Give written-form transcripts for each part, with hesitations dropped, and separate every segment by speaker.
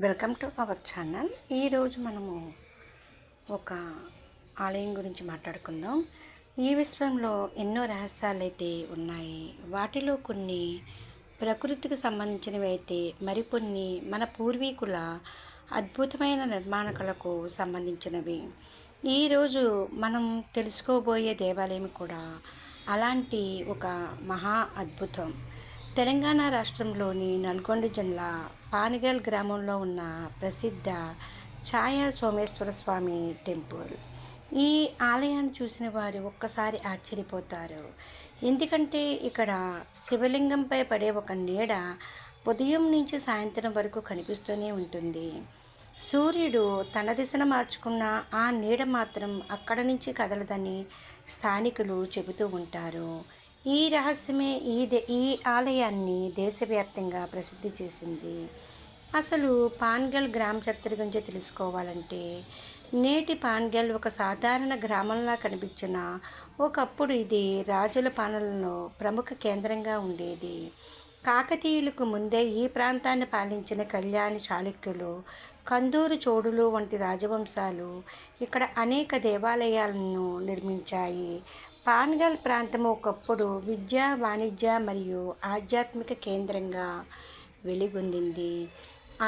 Speaker 1: Welcome to our channel. ఈరోజు మనము ఒక ఆలయం గురించి మాట్లాడుకుందాం. ఈ విశ్వంలో ఎన్నో రహస్యాలు అయితే ఉన్నాయి. వాటిలో కొన్ని ప్రకృతికి సంబంధించినవి అయితే మరికొన్ని మన పూర్వీకుల అద్భుతమైన నిర్మాణ కళకు సంబంధించినవి. ఈరోజు మనం తెలుసుకోబోయే దేవాలయం కూడా అలాంటి ఒక మహా అద్భుతం. తెలంగాణ రాష్ట్రంలోని నల్గొండ జిల్లా పానగల్ గ్రామంలో ఉన్న ప్రసిద్ధ ఛాయా సోమేశ్వర స్వామి టెంపుల్. ఈ ఆలయాన్ని చూసిన వారు ఒక్కసారి ఆశ్చర్యపోతారు. ఎందుకంటే ఇక్కడ శివలింగంపై పడే ఒక నీడ ఉదయం నుంచి సాయంత్రం వరకు కనిపిస్తూనే ఉంటుంది. సూర్యుడు తన దిశను మార్చుకున్న ఆ నీడ మాత్రం అక్కడ నుంచి కదలదని స్థానికులు చెబుతూ ఉంటారు. ఈ రహస్యమే ఈ ఆలయాన్ని దేశవ్యాప్తంగా ప్రసిద్ధి చేసింది. అసలు పాన్గల్ గ్రామ చరిత్ర గురించి తెలుసుకోవాలంటే, నేటి పాన్గల్ ఒక సాధారణ గ్రామంలా కనిపించిన ఒకప్పుడు ఇది రాజుల పాలనలో ప్రముఖ కేంద్రంగా ఉండేది. కాకతీయులకు ముందే ఈ ప్రాంతాన్ని పాలించిన కళ్యాణి చాళుక్యులు, కందూరు చోడులు వంటి రాజవంశాలు ఇక్కడ అనేక దేవాలయాలను నిర్మించాయి. పాన్గల్ ప్రాంతము ఒకప్పుడు విద్య, వాణిజ్య మరియు ఆధ్యాత్మిక కేంద్రంగా వెలుగొందింది.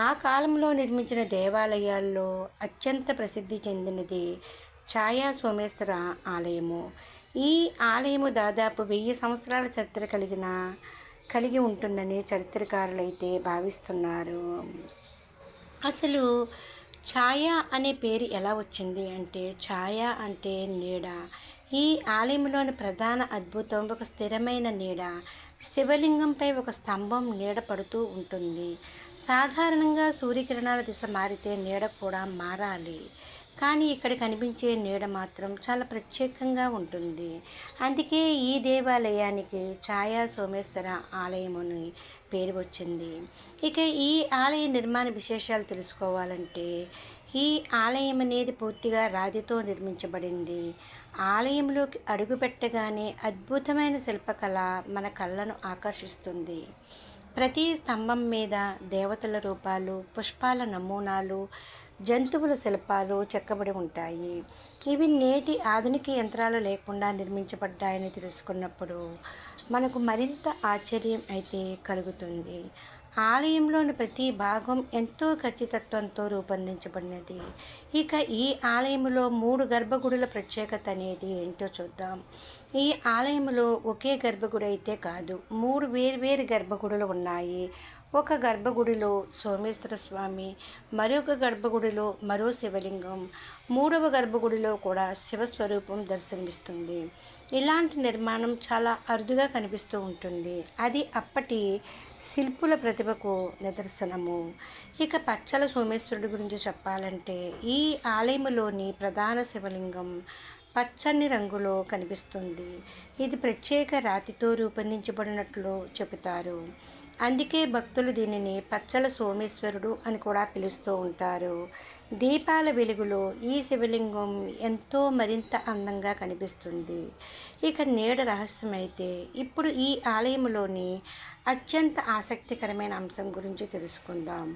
Speaker 1: ఆ కాలంలో నిర్మించిన దేవాలయాల్లో అత్యంత ప్రసిద్ధి చెందినది ఛాయా సోమేశ్వర ఆలయము. ఈ ఆలయము దాదాపు 1000 సంవత్సరాల చరిత్ర కలిగి ఉంటుందని చరిత్రకారులైతే భావిస్తున్నారు. అసలు ఛాయ అనే పేరు ఎలా వచ్చింది అంటే, ఛాయ అంటే నీడ. ఈ ఆలయంలోని ప్రధాన అద్భుతం ఒక స్థిరమైన నీడ. శివలింగంపై ఒక స్తంభం నీడ పడుతూ ఉంటుంది. సాధారణంగా సూర్యకిరణాల దిశ మారితే నీడ కూడా మారాలి, కానీ ఇక్కడ కనిపించే నీడ మాత్రం చాలా ప్రత్యేకంగా ఉంటుంది. అందుకే ఈ దేవాలయానికి ఛాయా సోమేశ్వర ఆలయం అని పేరు వచ్చింది. ఇక ఈ ఆలయ నిర్మాణ విశేషాలు తెలుసుకోవాలంటే, ఈ ఆలయం అనేది పూర్తిగా రాతితో నిర్మించబడింది. ఆలయంలోకి అడుగుపెట్టగానే అద్భుతమైన శిల్పకళ మన కళ్ళను ఆకర్షిస్తుంది. ప్రతి స్తంభం మీద దేవతల రూపాలు, పుష్పాల నమూనాలు, జంతువుల శిల్పాలు చెక్కబడి ఉంటాయి. ఇవి నేటి ఆధునిక యంత్రాలు లేకుండా నిర్మించబడ్డాయని తెలుసుకున్నప్పుడు మనకు మరింత ఆశ్చర్యం అయితే కలుగుతుంది. ఆలయంలోని ప్రతి భాగం ఎంతో ఖచ్చితత్వంతో రూపొందించబడినది. ఇక ఈ ఆలయంలో 3 గర్భగుడుల ప్రత్యేకత అనేది ఏంటో చూద్దాం. ఈ ఆలయంలో ఒకే గర్భగుడి అయితే కాదు, 3 వేర్వేరు గర్భగుడులు ఉన్నాయి. ఒక గర్భగుడిలో సోమేశ్వర స్వామి, మరొక గర్భగుడిలో మరో శివలింగం, 3వ గర్భగుడిలో కూడా శివస్వరూపం దర్శనమిస్తుంది. ఇలాంటి నిర్మాణం చాలా అరుదుగా కనిపిస్తూ ఉంటుంది. అది అప్పటి శిల్పుల ప్రతిభకు నిదర్శనము. ఇక పచ్చల సోమేశ్వరుడి గురించి చెప్పాలంటే, ఈ ఆలయంలోని ప్రధాన శివలింగం పచ్చని రంగులో కనిపిస్తుంది. ఇది ప్రత్యేక రాతితో రూపొందించబడినట్లు చెబుతారు. అందుకే భక్తులు దీనిని పచ్చల సోమేశ్వరుడు అని కూడా పిలుస్తూ ఉంటారు. దీపాల వెలుగులో ఈ శివలింగం ఎంతో మరింత అందంగా కనిపిస్తుంది. ఇక నీడ రహస్యమైతే, ఇప్పుడు ఈ ఆలయంలోని అత్యంత ఆసక్తికరమైన అంశం గురించి తెలుసుకుందాం.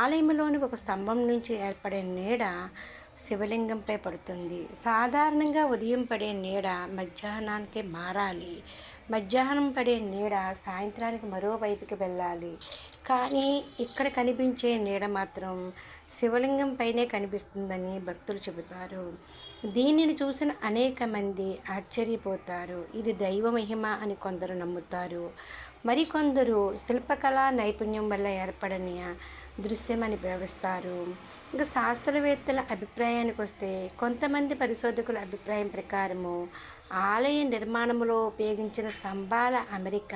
Speaker 1: ఆలయంలోని ఒక స్తంభం నుంచి ఏర్పడే నీడ శివలింగంపై పడుతుంది. సాధారణంగా ఉదయం పడే నీడ మధ్యాహ్నానికి మారాలి, మధ్యాహ్నం పడే నీడ సాయంత్రానికి మరోవైపుకి వెళ్ళాలి. కానీ ఇక్కడ కనిపించే నీడ మాత్రం శివలింగం పైనే కనిపిస్తుందని భక్తులు చెబుతారు. దీనిని చూసిన అనేక మంది ఆశ్చర్యపోతారు. ఇది దైవ మహిమ అని కొందరు నమ్ముతారు. మరికొందరు శిల్పకళా నైపుణ్యం వల్ల ఏర్పడని దృశ్యమని భావిస్తారు. ఇంకా శాస్త్రవేత్తల అభిప్రాయానికి వస్తే, కొంతమంది పరిశోధకుల అభిప్రాయం ప్రకారము ఆలయ నిర్మాణంలో ఉపయోగించిన స్తంభాల అమరిక,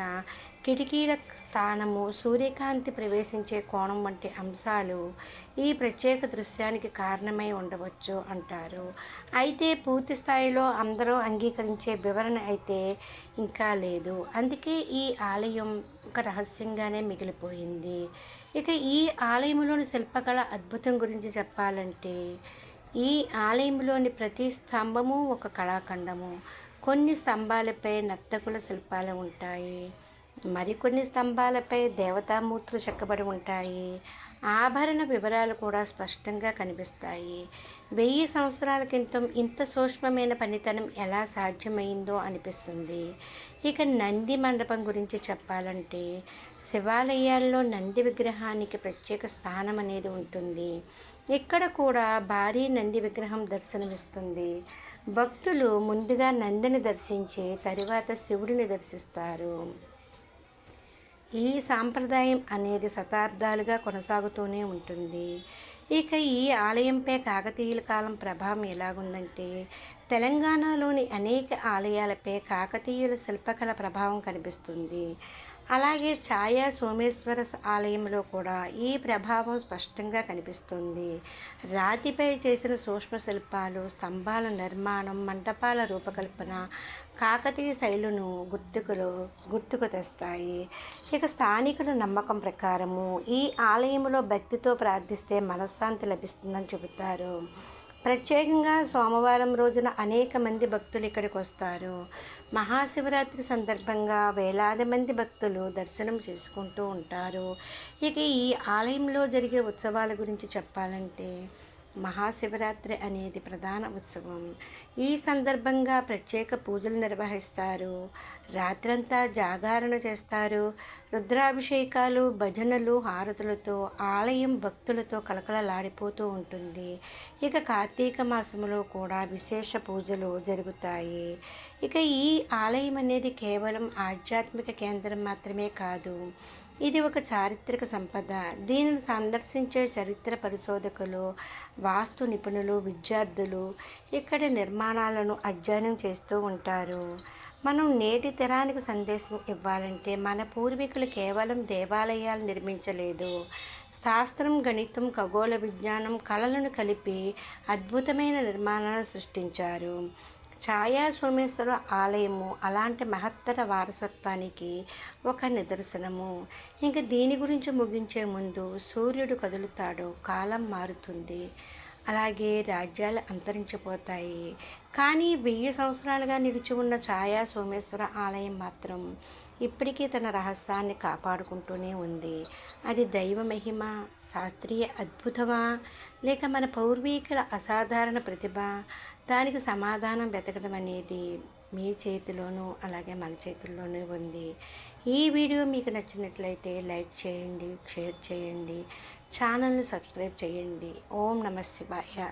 Speaker 1: కిటికీల స్థానము, సూర్యకాంతి ప్రవేశించే కోణం వంటి అంశాలు ఈ ప్రత్యేక దృశ్యానికి కారణమై ఉండవచ్చు అంటారు. అయితే పూర్తి స్థాయిలో అందరూ అంగీకరించే వివరణ అయితే ఇంకా లేదు. అందుకే ఈ ఆలయం ఒక రహస్యంగానే మిగిలిపోయింది. ఇక ఈ ఆలయంలోని శిల్పకళ అద్భుతం గురించి చెప్పాలంటే, ఈ ఆలయంలోని ప్రతి స్తంభము ఒక కళాఖండము. కొన్ని స్తంభాలపై నర్తకుల శిల్పాలు ఉంటాయి, మరికొన్ని స్తంభాలపై దేవతామూర్తులు చెక్కబడి ఉంటాయి. ఆభరణ వివరాలు కూడా స్పష్టంగా కనిపిస్తాయి. 1000 సంవత్సరాల క్రితం ఇంత సూక్ష్మమైన పనితనం ఎలా సాధ్యమైందో అనిపిస్తుంది. ఇక నంది మండపం గురించి చెప్పాలంటే శివాలయాల్లో నంది విగ్రహానికి ప్రత్యేక స్థానం అనేది ఉంటుంది. ఇక్కడ కూడా భారీ నంది విగ్రహం దర్శనమిస్తుంది. భక్తులు ముందుగా నందిని దర్శించి తరువాత శివుడిని దర్శిస్తారు. ఈ సాంప్రదాయం అనేది శతాబ్దాలుగా కొనసాగుతూనే ఉంటుంది. ఇక ఈ ఆలయంపై కాకతీయుల కాలం ప్రభావం ఎలాగుందంటే తెలంగాణలోని అనేక ఆలయాలపై కాకతీయుల శిల్పకళ ప్రభావం కనిపిస్తుంది. అలాగే ఛాయా సోమేశ్వర ఆలయంలో కూడా ఈ ప్రభావం స్పష్టంగా కనిపిస్తుంది. రాతిపై చేసిన సూక్ష్మ శిల్పాలు, స్తంభాల నిర్మాణం, మంటపాల రూపకల్పన కాకతీయ శైలును గుర్తుకు తెస్తాయి. ఇక స్థానికుల నమ్మకం ప్రకారము ఈ ఆలయంలో భక్తితో ప్రార్థిస్తే మనశ్శాంతి లభిస్తుందని చెబుతారు. ప్రత్యేకంగా సోమవారం రోజున అనేక మంది భక్తులు ఇక్కడికి వస్తారు. మహాశివరాత్రి సందర్భంగా వేలాది మంది భక్తులు దర్శనం చేసుకుంటూ ఉంటారు. ఇక ఈ ఆలయంలో జరిగే ఉత్సవాల గురించి చెప్పాలంటే మహాశివరాత్రి అనేది ప్రధాన ఉత్సవం. ఈ సందర్భంగా ప్రత్యేక పూజలు నిర్వహిస్తారు. రాత్రంతా జాగరణ చేస్తారు. రుద్రాభిషేకాలు, భజనలు, హారతులతో ఆలయం భక్తులతో కలకలలాడిపోతూ ఉంటుంది. ఇక కార్తీక మాసంలో కూడా విశేష పూజలు జరుగుతాయి. ఇక ఈ ఆలయం అనేది కేవలం ఆధ్యాత్మిక కేంద్రం మాత్రమే కాదు, ఇది ఒక చారిత్రక సంపద. దీనిని సందర్శించే చరిత్ర పరిశోధకులు, వాస్తు నిపుణులు, విద్యార్థులు ఇక్కడి నిర్మాణాలను అధ్యయనం చేస్తూ ఉంటారు. మనం నేటి తరానికి సందేశం ఇవ్వాలంటే మన పూర్వీకులు కేవలం దేవాలయాలు నిర్మించలేదు, శాస్త్రం, గణితం, ఖగోళ విజ్ఞానం, కళలను కలిపి అద్భుతమైన నిర్మాణాలను సృష్టించారు. ఛాయా సోమేశ్వర ఆలయము అలాంటి మహత్తర వారసత్వానికి ఒక నిదర్శనము. ఇంక దీని గురించి ముగించే ముందు సూర్యుడు కదులుతాడు, కాలం మారుతుంది, అలాగే రాజ్యాలు అంతరించిపోతాయి. కానీ 1000 సంవత్సరాలుగా నిలిచి ఉన్న ఛాయా సోమేశ్వర ఆలయం మాత్రం ఇప్పటికీ తన రహస్యాన్ని కాపాడుకుంటూనే ఉంది. అది దైవ మహిమ, శాస్త్రీయ అద్భుతమా, లేక మన పూర్వీకుల అసాధారణ ప్రతిభ? దానికి సమాధానం వెతకడం అనేది మీ చేతిలోనూ అలాగే మన చేతుల్లోనూ ఉంది. ఈ వీడియో మీకు నచ్చినట్లయితే లైక్ చేయండి, షేర్ చేయండి, ఛానల్ని సబ్స్క్రైబ్ చేయండి. ఓం నమః శివాయ.